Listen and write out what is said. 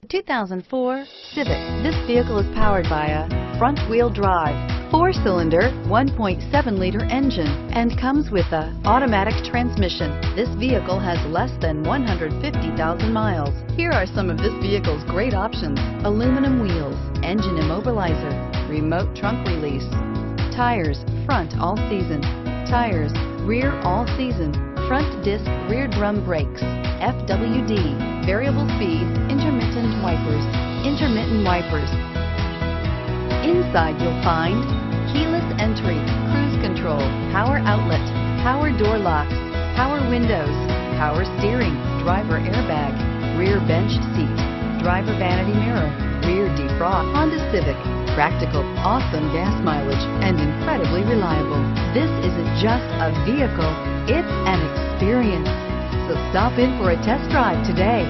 2004 Civic. This vehicle is powered by a front-wheel drive, 4-cylinder, 1.7-liter engine, and comes with a automatic transmission. This vehicle has less than 150,000 miles. Here are some of this vehicle's great options: aluminum wheels, engine immobilizer, remote trunk release, tires, front all season, tires, rear all season, front disc rear drum brakes, FWD, variable speed, intermittent wipers. Inside you'll find keyless entry, cruise control, power outlet, power door locks, power windows, power steering, driver airbag, rear bench seat, driver vanity mirror, rear defrost. Honda Civic, practical, awesome gas mileage, and incredibly reliable. This isn't just a vehicle, it's an experience. So stop in for a test drive today.